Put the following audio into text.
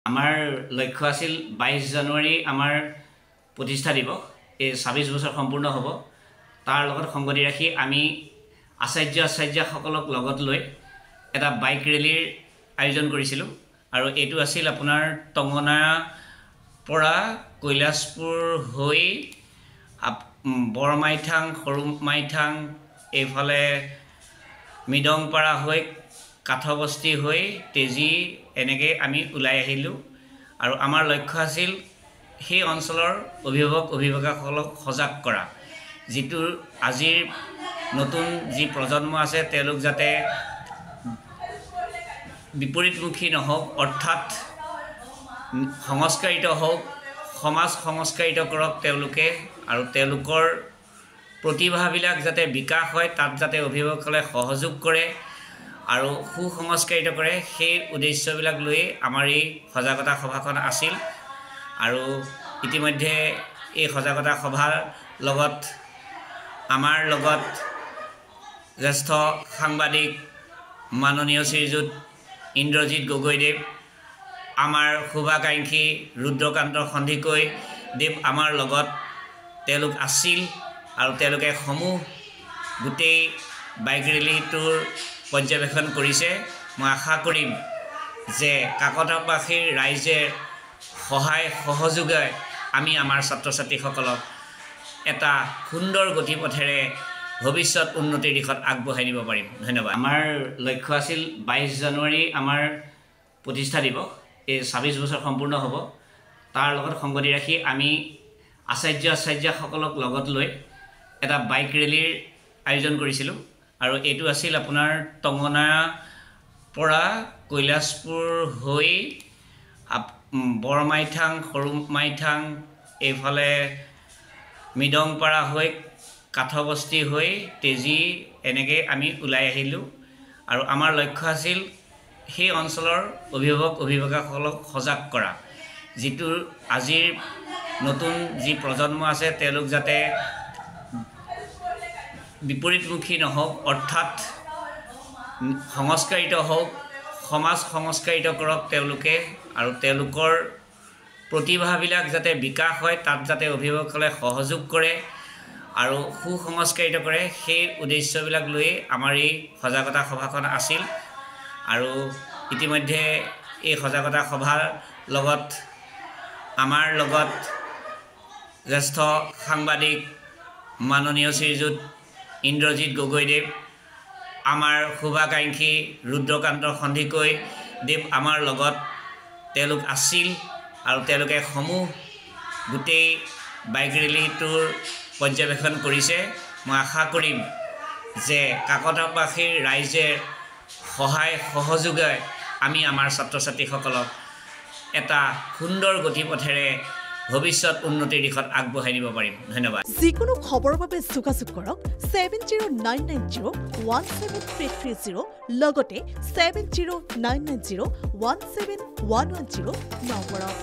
আমাৰ লক্ষ্য আছিল 22 জানুৱাৰী আমাৰ প্ৰতিষ্ঠা দিৱস এই 26 বছৰ সম্পূৰ্ণ হ'ব তাৰ লগত সংগতি ৰাখি আমি আচাৰ্যসকলক লগত লৈ এটা বাইক ৰেলীৰ আয়োজন কৰিছিলোঁ আৰু এইটো আছিল আপোনাৰ টংগনা পৰা কৈলাশপুৰ হৈ বৰমাইথাং সৰুমাইথাং এইফালে মিদংপাৰা হৈ কাঠবস্তি হৈ তেজি এনেকৈ আমি ওলাই আহিলোঁ আৰু আমাৰ লক্ষ্য আছিল সেই অঞ্চলৰ অভিভাৱকসকলক সজাগ কৰা যিটো আজিৰ নতুন যি প্ৰজন্ম আছে তেওঁলোক যাতে বিপৰীতমুখী নহওক অৰ্থাৎ সংস্কাৰিত হওক সমাজ সংস্কাৰিত কৰক তেওঁলোকে আৰু তেওঁলোকৰ প্ৰতিভাবিলাক যাতে বিকাশ হয় তাত যাতে অভিভাৱকসকলে সহযোগ কৰে আৰু সুসংস্কাৰিত কৰে সেই উদ্দেশ্যবিলাক লৈ আমাৰ এই সজাগতা সভাখন আছিল আৰু ইতিমধ্যে এই সজাগতা সভাৰ লগত আমাৰ লগত জ্যেষ্ঠ সাংবাদিক মাননীয় শ্ৰীযুত ইন্দ্ৰজিৎ গগৈদেৱ আমাৰ শুভাকাংক্ষী ৰুদ্ৰকান্ত সন্দিকৈ দেৱ আমাৰ লগত তেওঁলোক আছিল আৰু তেওঁলোকে সমূহ গোটেই বাইক ৰেলীটোৰ পৰ্যবেক্ষণ কৰিছে মই আশা কৰিম যে কাকতবাসীৰ ৰাইজে সহায় সহযোগে আমি আমাৰ ছাত্ৰ ছাত্ৰীসকলক এটা সুন্দৰ গতিপথেৰে ভৱিষ্যত উন্নতিৰ দিশত আগবঢ়াই নিব পাৰিম ধন্যবাদ আমাৰ লক্ষ্য আছিল 22 জানুৱাৰী আমাৰ প্ৰতিষ্ঠা দিৱস এই 26 বছৰ সম্পূৰ্ণ হ'ব তাৰ লগত সংগতি ৰাখি আমি আচাৰ্যসকলক লগত লৈ এটা বাইক ৰেলীৰ আয়োজন কৰিছিলোঁ আৰু এইটো আছিল আপোনাৰ টংগনা পৰা কৈলাশপুৰ হৈ বৰমাইথাং সৰুমাইথাং এইফালে মিদংপাৰা হৈ কাঠবস্তি হৈ তেজি এনেকৈ আমি ওলাই আহিলোঁ আৰু আমাৰ লক্ষ্য আছিল সেই অঞ্চলৰ অভিভাৱকসকলক সজাগ কৰা যিটো আজিৰ নতুন যি প্ৰজন্ম আছে তেওঁলোক যাতে বিপৰীতমুখী নহওক অৰ্থাৎ সংস্কাৰিত হওক সমাজ সংস্কাৰিত কৰক তেওঁলোকে আৰু তেওঁলোকৰ প্ৰতিভাবিলাক যাতে বিকাশ হয় তাত যাতে অভিভাৱকসকলে সহযোগ কৰে আৰু সুসংস্কাৰিত কৰে সেই উদ্দেশ্যবিলাক লৈ আমাৰ এই সজাগতা সভাখন আছিল আৰু ইতিমধ্যে এই সজাগতা সভাৰ লগত আমাৰ লগত জ্যেষ্ঠ সাংবাদিক মাননীয় শ্ৰীযুত ইন্দ্ৰজিৎ গগৈদেৱ আমাৰ শুভাকাংক্ষী ৰুদ্ৰকান্ত সন্দিকৈ দেৱ আমাৰ লগত তেওঁলোক আছিল আৰু তেওঁলোকে সমূহ গোটেই বাইক ৰেলীটোৰ পৰ্যবেক্ষণ কৰিছে মই আশা কৰিম যে কাকতবাসীৰ ৰাইজে সহায় সহযোগে আমি আমাৰ ছাত্ৰ ছাত্ৰীসকলক এটা সুন্দৰ গতিপথেৰে ভৱিষ্যত উন্নতিৰ দিশত আগবঢ়াই নিব পাৰিম ধন্যবাদ যিকোনো খবৰৰ বাবে যোগাযোগ কৰক 7099017330 লগতে 7099017110 নম্বৰত